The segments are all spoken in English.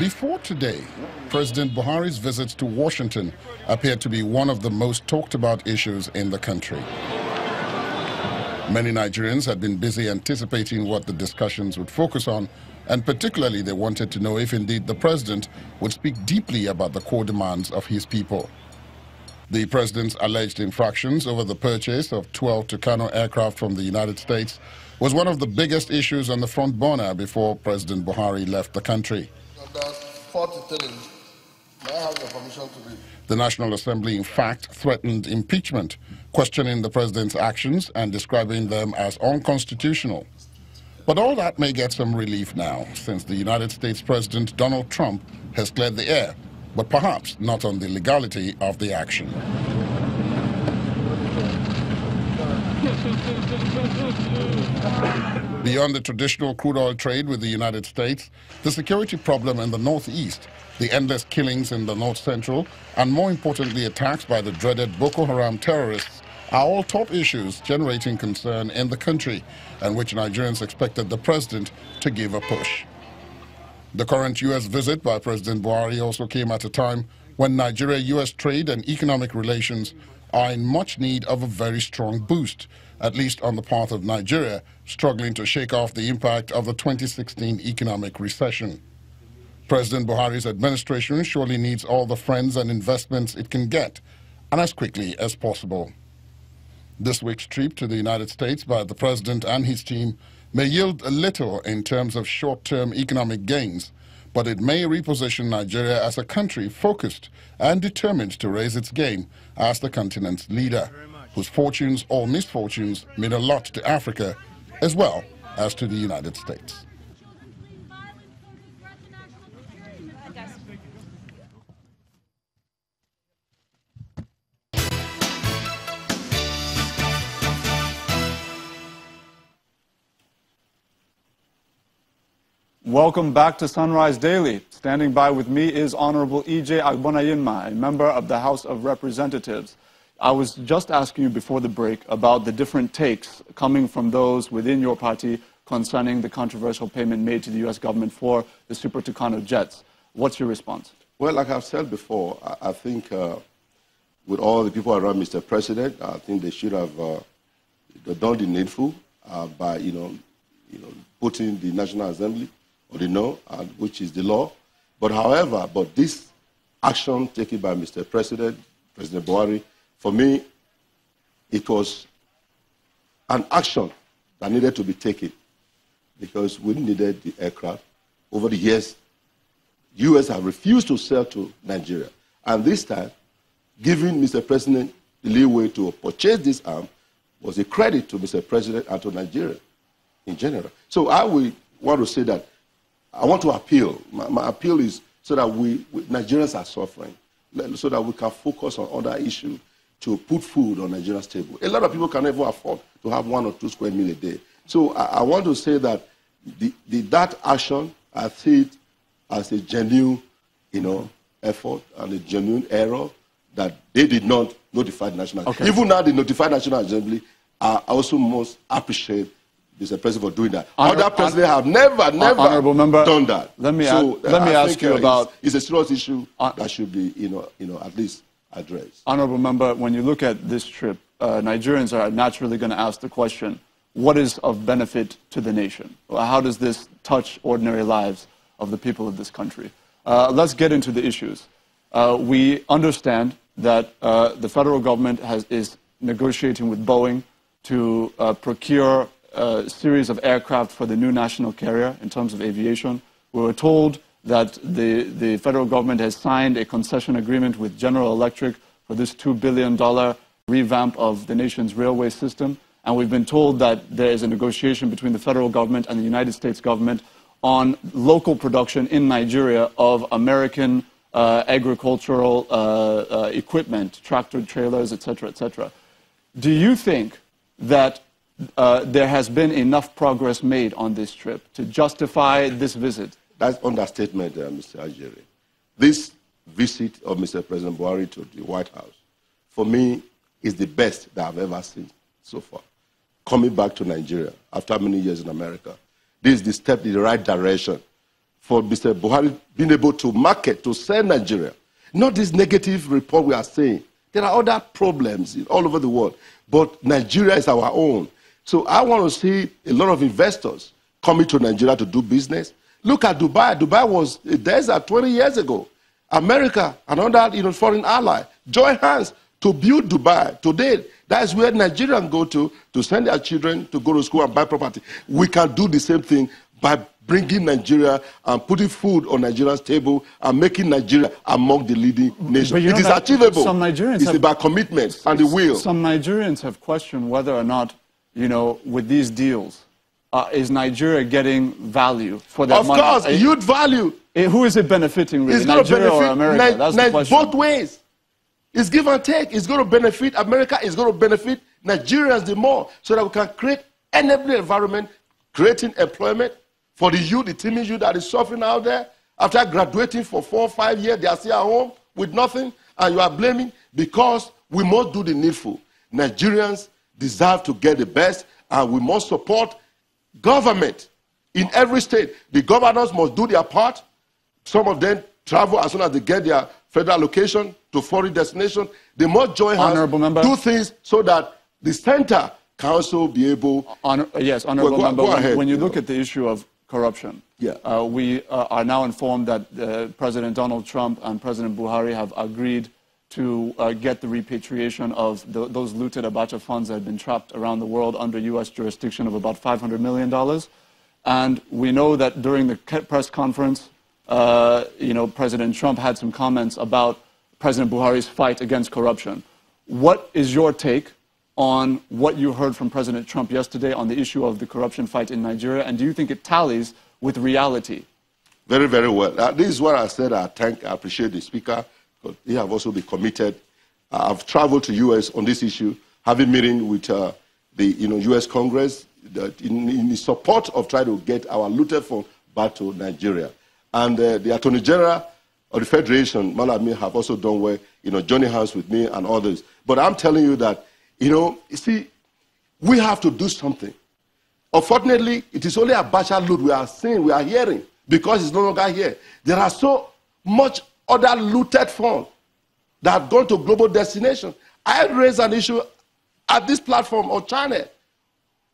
Before today, President Buhari's visits to Washington appeared to be one of the most talked about issues in the country. Many Nigerians had been busy anticipating what the discussions would focus on, and particularly they wanted to know if indeed the president would speak deeply about the core demands of his people. The president's alleged infractions over the purchase of 12 Tucano aircraft from the United States was one of the biggest issues on the front burner before President Buhari left the country. The National Assembly, in fact, threatened impeachment, questioning the president's actions and describing them as unconstitutional. But all that may get some relief now, since the United States President Donald Trump has cleared the air, but perhaps not on the legality of the action. Beyond the traditional crude oil trade with the United States, the security problem in the northeast, the endless killings in the north central, and more importantly attacks by the dreaded Boko Haram terrorists are all top issues generating concern in the country, and which Nigerians expected the president to give a push. The current U.S. visit by President Buhari also came at a time when Nigeria-U.S. trade and economic relations are in much need of a very strong boost, at least on the part of Nigeria, struggling to shake off the impact of the 2016 economic recession. President Buhari's administration surely needs all the friends and investments it can get, and as quickly as possible. This week's trip to the United States by the president and his team may yield a little in terms of short-term economic gains, but it may reposition Nigeria as a country focused and determined to raise its game as the continent's leader, whose fortunes or misfortunes mean a lot to Africa as well as to the United States. Welcome back to Sunrise Daily. Standing by with me is Honorable E.J. Agbonayinma, a member of the House of Representatives. I was just asking you before the break about the different takes coming from those within your party concerning the controversial payment made to the U.S. government for the Super Tucano jets. What's your response? Well, like I've said before, I think with all the people around Mr. President, I think they should have done the needful by, putting the National Assembly or the no, which is the law. But however, this action taken by Mr. President, President Buhari, for me, it was an action that needed to be taken because we needed the aircraft. Over the years, U.S. have refused to sell to Nigeria. And this time, giving Mr. President the leeway to purchase this arm was a credit to Mr. President and to Nigeria in general. So I will want to say that I want to appeal. My appeal is so that Nigerians are suffering, so that we can focus on other issues to put food on Nigeria's table. A lot of people can never afford to have 1 or 2 square meals a day. So I want to say that that action, I see it as a genuine, effort and a genuine error that they did not notify the National Assembly. Even now, the notified National Assembly, I also must appreciate Mr. President for doing that. Other presidents have never done that. Let me ask you about. It's a serious issue that should be, at least addressed. Honorable member, when you look at this trip, Nigerians are naturally going to ask the question: what is of benefit to the nation? How does this touch ordinary lives of the people of this country? Let's get into the issues. We understand that the federal government is negotiating with Boeing to procure a series of aircraft for the new national carrier in terms of aviation. We were told that the federal government has signed a concession agreement with General Electric for this $2 billion revamp of the nation's railway system. And we've been told that there is a negotiation between the federal government and the United States government on local production in Nigeria of American agricultural equipment, tractor trailers, etc., etc. Do you think that there has been enough progress made on this trip to justify this visit? That's understatement, Mr. Ajere. This visit of Mr. President Buhari to the White House, for me, is the best that I've ever seen so far. Coming back to Nigeria after many years in America, this is the step in the right direction for Mr. Buhari being able to market, to sell Nigeria. Not this negative report we are saying. There are other problems all over the world, but Nigeria is our own. So I want to see a lot of investors coming to Nigeria to do business. Look at Dubai. Dubai was a desert 20 years ago. America, another foreign ally, join hands to build Dubai. Today, that is where Nigerians go to send their children to go to school and buy property. We can do the same thing by bringing Nigeria and putting food on Nigeria's table and making Nigeria among the leading nations. It is achievable. Some Nigerians it's about commitment and the will. Some Nigerians have questioned whether or not, with these deals, is Nigeria getting value for that money? Of course, huge value. Who is it benefiting, really? It's going to benefit or America? That's the question. Both ways. It's give and take. It's going to benefit America. It's going to benefit Nigerians the more, so that we can create enabling environment, creating employment for the youth, the teenage youth that is suffering out there. After graduating for 4 or 5 years, they are still at home with nothing, and you are blaming because we must do the needful. Nigerians deserve to get the best, and we must support government in every state. The governors must do their part. Some of them travel as soon as they get their federal allocation to foreign destination. They must join hands, do things so that the center can also be able... Yes, Honorable Member, when you look at the issue of corruption, we are now informed that President Donald Trump and President Buhari have agreed to get the repatriation of those looted Abacha funds that had been trapped around the world under U.S. jurisdiction of about $500 million. And we know that during the press conference, President Trump had some comments about President Buhari's fight against corruption. What is your take on what you heard from President Trump yesterday on the issue of the corruption fight in Nigeria, and do you think it tallies with reality? Very, very well. This is what I said. I appreciate the speaker, because he have also been committed. I've traveled to U.S. on this issue, having meeting with the U.S. Congress in support of trying to get our looted funds back to Nigeria. And the Attorney General of the Federation, Malami, have also done well, joining hands with me and others. But I'm telling you that, you see, we have to do something. Unfortunately, it is only Abacha loot we are seeing, we are hearing, because it's no longer here. There are so much other looted funds that have gone to global destinations. I raised an issue at this platform on China,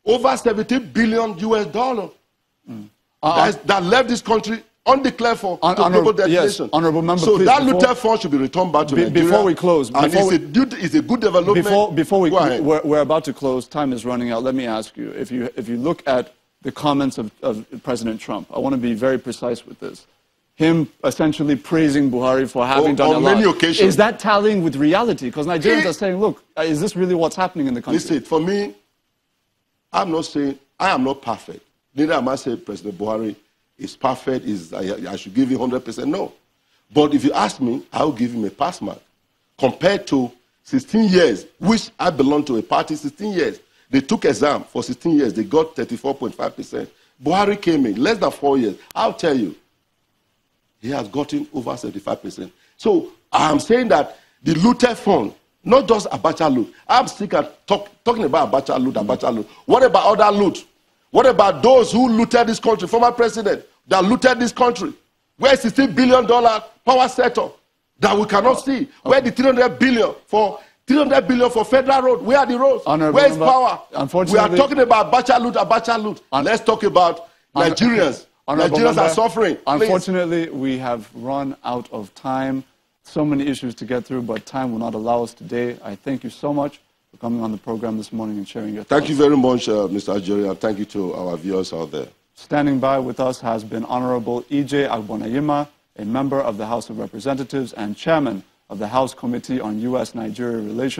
over $17 billion US that left this country undeclared for global destination. Yes, Honorable Member, so please, that looted fund should be returned back to Nigeria. Before we close, it's a good development. We're about to close. Time is running out. Let me ask you, if you look at the comments of President Trump, I want to be very precise with this. Him essentially praising Buhari for having done a lot. On many occasions. Is that tallying with reality? Because Nigerians are saying, look, is this really what's happening in the country? Listen, for me, I'm not saying I am not perfect. Neither am I saying President Buhari is perfect, I should give him 100%. No. But if you ask me, I will give him a pass mark. Compared to 16 years, which I belong to a party 16 years. They took exam for 16 years. They got 34.5%. Buhari came in less than 4 years. I'll tell you, he has gotten over 75%. So I'm saying that the looted fund, not just Abacha loot. I'm sick of talking about Abacha loot. What about other loot? What about those who looted this country, former president, that looted this country? Where is the $16 billion power sector that we cannot see? Where the $300 billion for federal road? Where are the roads? Where is power? We are talking about Abacha loot. Let's talk about Nigerians. Nigerians are suffering. Unfortunately, we have run out of time. So many issues to get through, but time will not allow us today. I thank you so much for coming on the program this morning and sharing your thoughts. Thank you very much, Mr. Ajuri, and thank you to our viewers out there. Standing by with us has been Honorable E.J. Agbonayinma, a member of the House of Representatives and chairman of the House Committee on U.S.-Nigeria Relations.